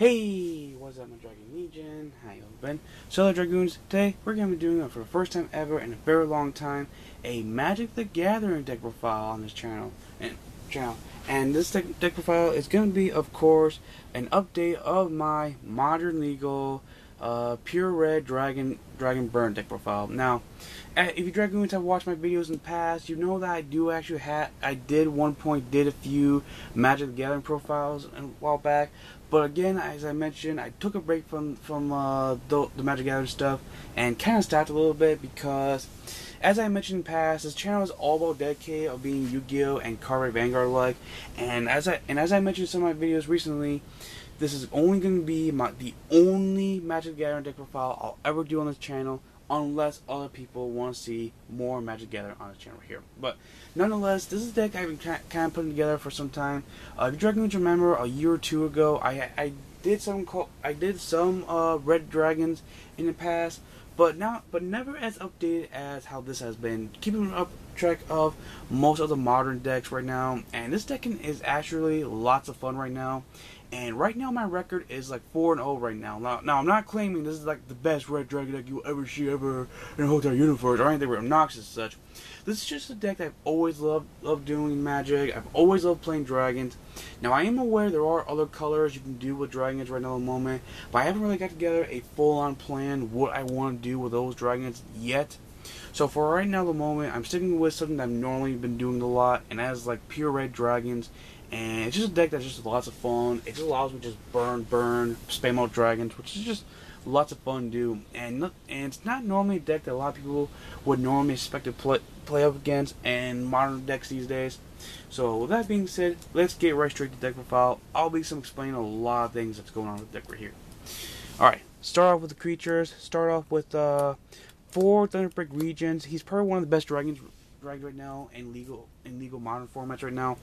Hey, what's up, my Dragon Legion? How you been? So, Dragoons, today we're going to be doing, for the first time ever in a very long time, a Magic the Gathering deck profile on this channel. And this deck profile is going to be, of course, an update of my Modern Legal Pure Red Dragon Burn deck profile. Now, if you Dragoons have watched my videos in the past, you know that I did a few Magic the Gathering profiles a while back. But again, as I mentioned, I took a break from the Magic the Gathering stuff and kind of stopped a little bit because, as I mentioned in the past, this channel is all about dedicated of being Yu-Gi-Oh! And Card Vanguard like. And as I mentioned in some of my videos recently, this is only going to be the only Magic the Gathering deck profile I'll ever do on this channel, unless other people want to see more Magic the Gathering on this channel here. But nonetheless, this is a deck I've been kind of putting together for some time. If you Dragons remember, a year or two ago, I did some Red Dragons in the past, but never as updated as how this has been. Keeping up track of most of the modern decks right now, and this deck is actually lots of fun right now. And right now my record is like 4-0 right now. Now I'm not claiming this is like the best Red Dragon deck you'll ever see ever in the whole entire universe or anything obnoxious as such. This is just a deck that I've always loved doing Magic. I've always loved playing Dragons. Now I am aware there are other colors you can do with Dragons right now at the moment, but I haven't really got together a full-on plan what I want to do with those Dragons yet. So for right now, the moment, I'm sticking with something that I've normally been doing a lot, and that is like Pure Red Dragons. And it's just a deck that's just lots of fun. It just allows me to just burn, spam out dragons, which is just lots of fun to do. And it's not normally a deck that a lot of people would normally expect to play up against in modern decks these days. So with that being said, let's get right straight to the deck profile. I'll be explaining a lot of things that's going on with the deck right here. Alright, start off with the creatures. Start off with 4 Thunderbreak Regions. He's probably one of the best dragons right now in legal modern formats right now.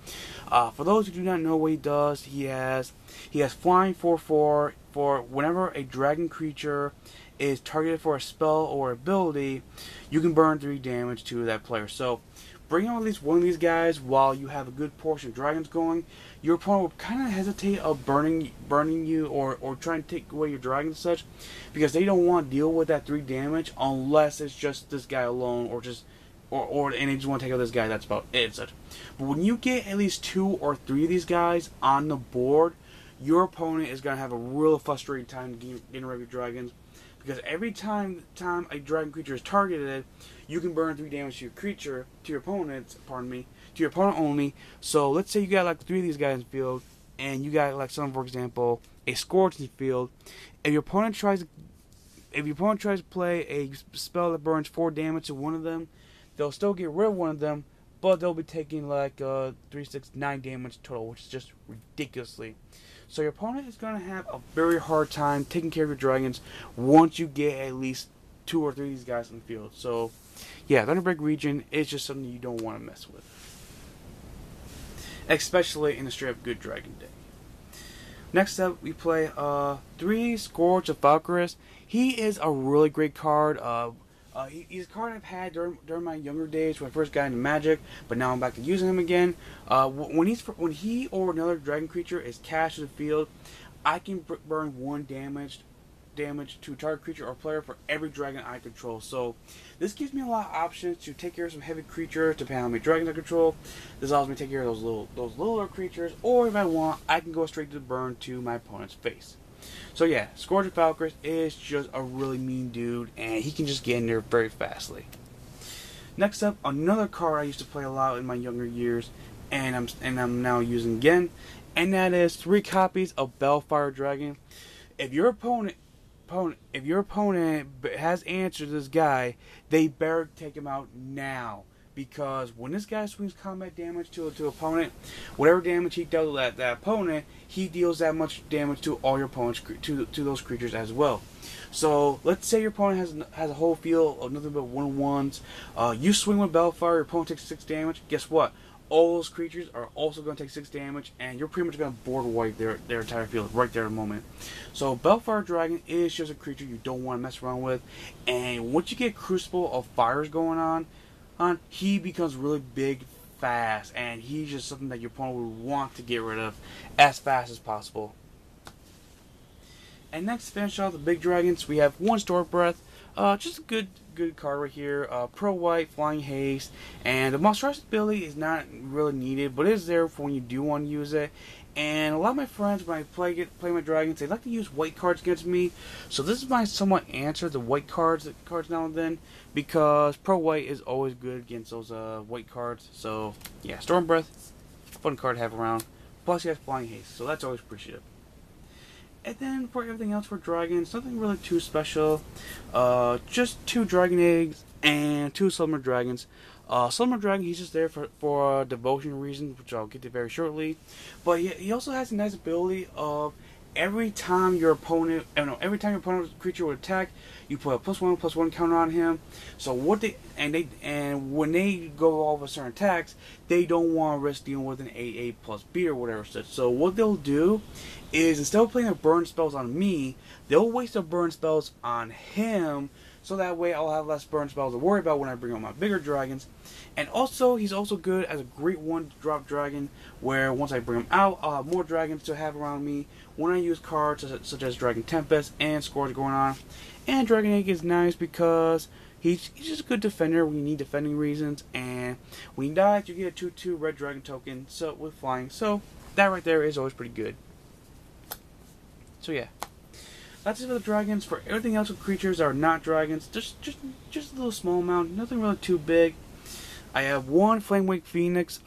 For those who do not know what he does, he has flying 4/4 for whenever a dragon creature is targeted for a spell or ability, you can burn 3 damage to that player. So bring on at least one of these guys while you have a good portion of dragons going. Your opponent will kind of hesitate of burning you or trying to take away your dragons and such, because they don't want to deal with that 3 damage unless it's just this guy alone and they just want to take out this guy. That's about it. Such. But when you get at least 2 or 3 of these guys on the board, your opponent is going to have a real frustrating time getting rid of your dragons, because every time a dragon creature is targeted, you can burn 3 damage to your creature, to your opponent only. So let's say you got like 3 of these guys in the field, and you got like for example, a Scorch in the field. If your opponent tries to play a spell that burns 4 damage to one of them, they'll still get rid of one of them, but they'll be taking like 3, 6, 9 damage total, which is just ridiculously. So your opponent is going to have a very hard time taking care of your dragons once you get at least 2 or 3 of these guys in the field. So yeah, Thunderbreak Region is just something you don't want to mess with, especially in a straight up good dragon deck. Next up, we play 3 Scourge of Valkyries. He is a really great card. He's a card I've had during my younger days when I first got into Magic, but now I'm back to using him again. When he or another dragon creature is cast to the field, I can burn 1 damage to a target creature or player for every dragon I control. So this gives me a lot of options to take care of some heavy creatures depending on how many dragons I control. This allows me to take care of those littler creatures, or if I want, I can go straight to the burn to my opponent's face. So yeah, Scourge of Valkyries is just a really mean dude, and he can just get in there very fastly. Next up, another card I used to play a lot in my younger years, and I'm now using again, and that is 3 copies of Bellfire Dragon. If your opponent has answered this guy, they better take him out now. Because when this guy swings combat damage to opponent, whatever damage he dealt to that opponent, he deals that much damage to all your opponents, to those creatures as well. So let's say your opponent has a whole field of nothing but 1/1s. You swing with Bellfire, your opponent takes 6 damage. Guess what? All those creatures are also going to take 6 damage, and you're pretty much going to board wipe their entire field right there in a moment. So Bellfire Dragon is just a creature you don't want to mess around with, and once you get Crucible of Fires going on, he becomes really big fast, and he's just something that your opponent would want to get rid of as fast as possible. And next, to finish off the big dragons, we have one Storm Breath. Just a good card right here. Pro White, Flying Haste, and the monstrosity ability is not really needed, but it is there for when you do want to use it. And a lot of my friends, when I play my dragons, they like to use white cards against me. So this is my somewhat answer to white cards now and then, because Pro White is always good against those white cards. So yeah, Storm Breath, fun card to have around. Plus he has Flying Haste, so that's always appreciated. And then for everything else for dragons, nothing really too special. Just 2 dragon eggs and 2 summer dragons. Summer dragon, he's just there for devotion reasons, which I'll get to very shortly. But he also has a nice ability of every time your opponent creature would attack, you put a +1/+1 counter on him. So when they go all of a certain attacks, they don't want to risk dealing with an 8/8 plus B or whatever such. So what they'll do is, instead of playing their burn spells on me, they'll waste their burn spells on him. So that way I'll have less burn spells to worry about when I bring out my bigger dragons. And also, he's also good as a great 1-drop dragon, where once I bring him out, I'll have more dragons to have around me when I use cards such as Dragon Tempest and Scourge going on. And Dragon Egg is nice because he's just a good defender when you need defending reasons. And when he dies, you get a 2/2 red dragon token with flying. So that right there is always pretty good. So yeah. That's it for the dragons. For everything else with creatures that are not dragons, just a little small amount, nothing really too big. I have 1 Flamewake Phoenix.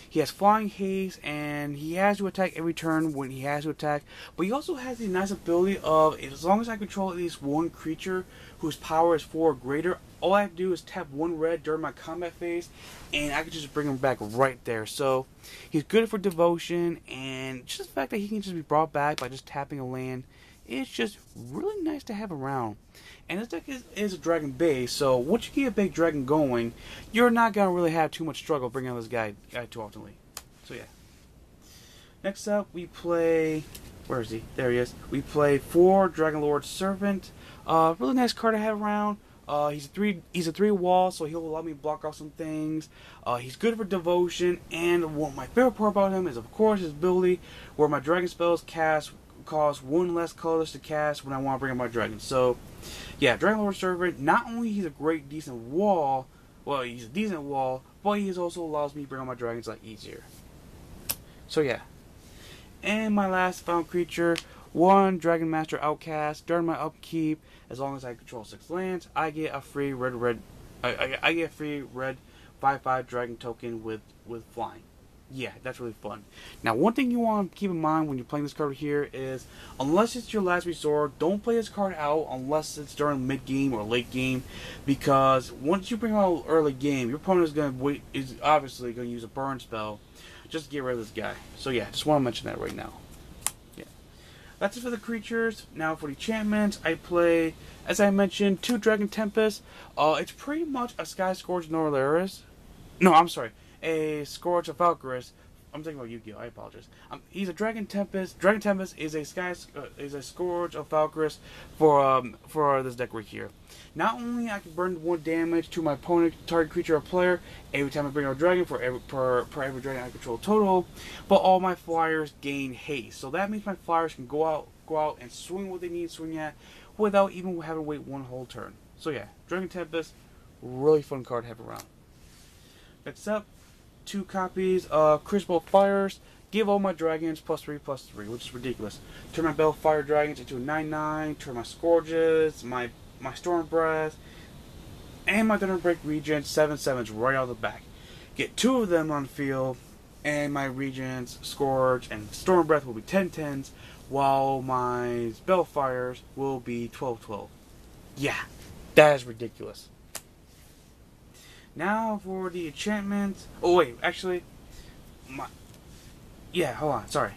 He has Flying Haste, and he has to attack every turn when he has to attack. But he also has the nice ability of, as long as I control at least 1 creature whose power is 4 or greater, all I have to do is tap 1 red during my combat phase, and I can just bring him back right there. So he's good for devotion, and just the fact that he can just be brought back by just tapping a land, it's just really nice to have around. And this deck is a dragon base, so once you get a big dragon going, you're not going to really have too much struggle bringing out this guy too oftenly. So yeah. Next up, we play... Where is he? There he is. We play 4 Dragon Lord Servant. Really nice card to have around. He's a 3 wall, so he'll allow me to block off some things. He's good for devotion, and what my favorite part about him is, of course, his ability where my dragon spells cost 1 less colors to cast when I want to bring up my dragon. So yeah, Dragon Lord Servant, not only he's a decent wall, but he also allows me to bring out my dragons a lot easier. So yeah. And my last final creature, 1 Dragon Master Outcast. During my upkeep, as long as I control 6 lands, I get a free red 5/5 dragon token with flying. Yeah, that's really fun. Now, one thing you want to keep in mind when you're playing this card here is, unless it's your last resort, don't play this card out unless it's during mid-game or late game, because once you bring out early game, your opponent is obviously going to use a burn spell just to get rid of this guy. So yeah, just want to mention that right now. Yeah, that's it for the creatures. Now for the enchantments, I play, as I mentioned, 2 Dragon Tempest. It's pretty much a Sky Scourge Norlaris. No, I'm sorry. A Scourge of Valkyris. I'm thinking about Yu-Gi-Oh! I apologize. He's a Dragon Tempest. Dragon Tempest is a Scourge of Valkyris for this deck right here. Not only I can burn 1 damage to my opponent, target creature or player every time I bring out a dragon for every dragon I control total, but all my flyers gain haste. So that means my flyers can go out and swing what they need to swing at without even having to wait 1 whole turn. So yeah, Dragon Tempest, really fun card to have around. Next up, 2 copies of Crucible Fires. Give all my dragons +3/+3, which is ridiculous. Turn my Balefire dragons into a 9/9. Turn my Scourges, my Storm Breath, and my Thunderbreak Regents 7/7s right out of the back. Get 2 of them on the field, and my Regents, Scourge, and Storm Breath will be 10/10s, while my Balefires will be 12/12. Yeah, that is ridiculous. Now for the enchantment. Oh wait, actually, sorry.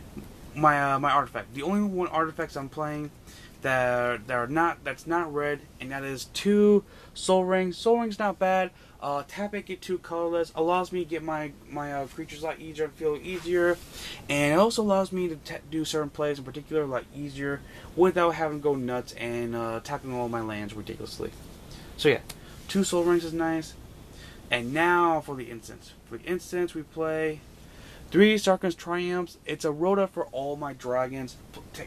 My artifact. The only 1 artifacts I'm playing that's not red, and that is 2 Soul Rings. Soul Rings not bad. Tap it, get 2 colorless. Allows me to get my creatures a lot easier and feel easier, and it also allows me to do certain plays in particular a lot easier without having to go nuts and tapping all my lands ridiculously. So yeah, 2 Soul Rings is nice. And now for the instance. For the instance, we play 3 Sarkhan's Triumphs. It's a Rhoda for all my dragons.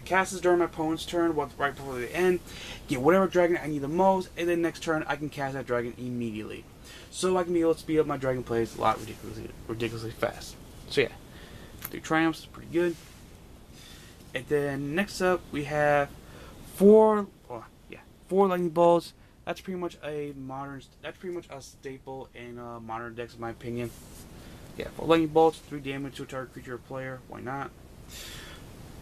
Cast this during my opponent's turn, right before the end. Get whatever dragon I need the most, and then next turn I can cast that dragon immediately. So I can be able to speed up my dragon plays a lot ridiculously fast. So yeah, 3 Triumphs is pretty good. And then next up we have 4 Lightning Bolts. That's pretty much a staple in modern decks in my opinion. Yeah, 4 Lightning Bolts, 3 damage to a target creature or player. Why not?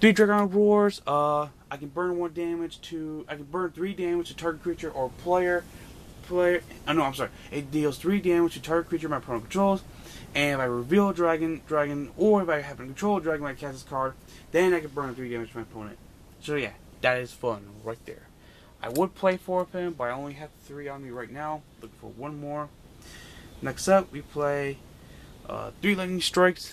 3 Dragon Roars. I can burn 3 damage to target creature or player. It deals 3 damage to target creature my opponent controls. And if I reveal a dragon, or if I happen to control a dragon when I cast this card, then I can burn 3 damage to my opponent. So yeah, that is fun right there. I would play 4 of him, but I only have 3 on me right now. Looking for 1 more. Next up, we play 3 Lightning Strikes,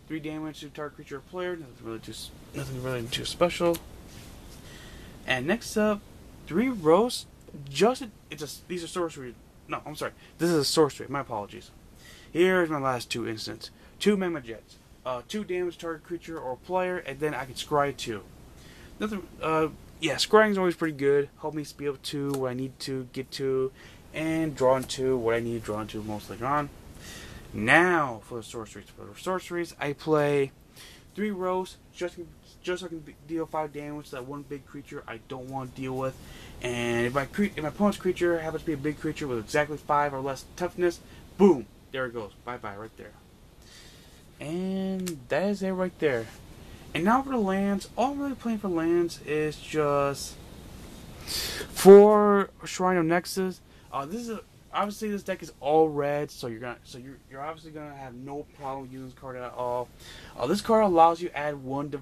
3 damage to target creature or player. Nothing really too special. And next up, 3 Roast. These are sorcery. No, I'm sorry. This is a sorcery. My apologies. Here's my last 2 instances. 2 Magma Jets. 2 damage to target creature or player, and then I can scry 2. Yeah, scrying is always pretty good. Help me speed up to what I need to get to, and draw into what I need to draw into most later on. Now for the sorceries. I play 3 Roast just so I can deal 5 damage to that 1 big creature I don't want to deal with. And if my opponent's creature happens to be a big creature with exactly 5 or less toughness, boom, there it goes. Bye-bye right there. And that is it right there. And now for the lands. All I'm really playing for lands is just 4 Shrine of Nexus. Obviously this deck is all red, so you're obviously gonna have no problem using this card at all. This card allows you to add 1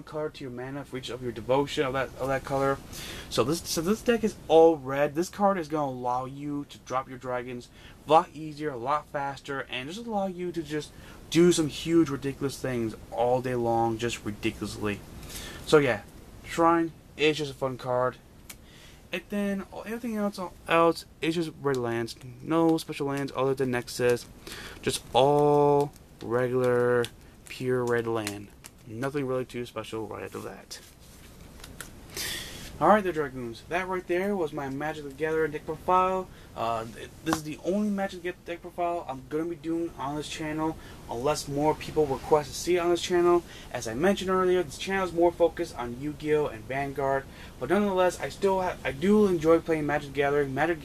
card to your mana for each of your devotion of that color. So this deck is all red. This card is gonna allow you to drop your dragons a lot easier, a lot faster, and just allow you to just do some huge ridiculous things all day long, just ridiculously. So yeah, Shrine is just a fun card. And then everything else is just red lands. No special lands other than Nexus. Just all regular, pure red land. Nothing really too special right after that. Alright there, Dragoons. That right there was my Magic the Gathering deck profile. This is the only Magic the deck profile I'm going to be doing on this channel, unless more people request to see it on this channel. As I mentioned earlier, this channel is more focused on Yu-Gi-Oh! And Vanguard, but nonetheless, I do enjoy playing Magic the Gathering. Magic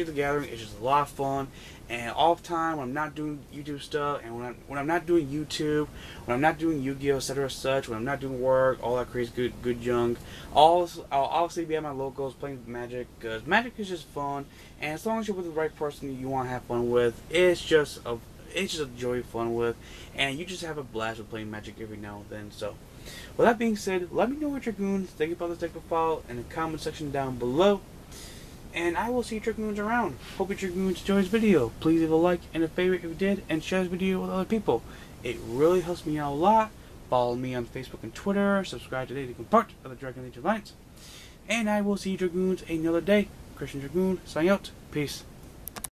the Gathering is just a lot of fun, and all the time when I'm not doing YouTube stuff, and when I'm not doing YouTube, when I'm not doing Yu-Gi-Oh! Etc. such, when I'm not doing work, all that crazy good junk, I'll obviously be at my locals playing Magic, because Magic is just fun, and as long as you're with the right person that you want to have fun with, it's just a joy of fun with, and you just have a blast with playing Magic every now and then. So, with that being said, let me know what Dragoons think about this deck profile in the comment section down below. And I will see you Dragoons around. Hope you Dragoons enjoyed this video. Please leave a like and a favorite if you did, and share this video with other people. It really helps me out a lot. Follow me on Facebook and Twitter. Subscribe today to become part of the Dragon Age Alliance. And I will see you Dragoons another day. Christian Dragoon, signing out. Peace.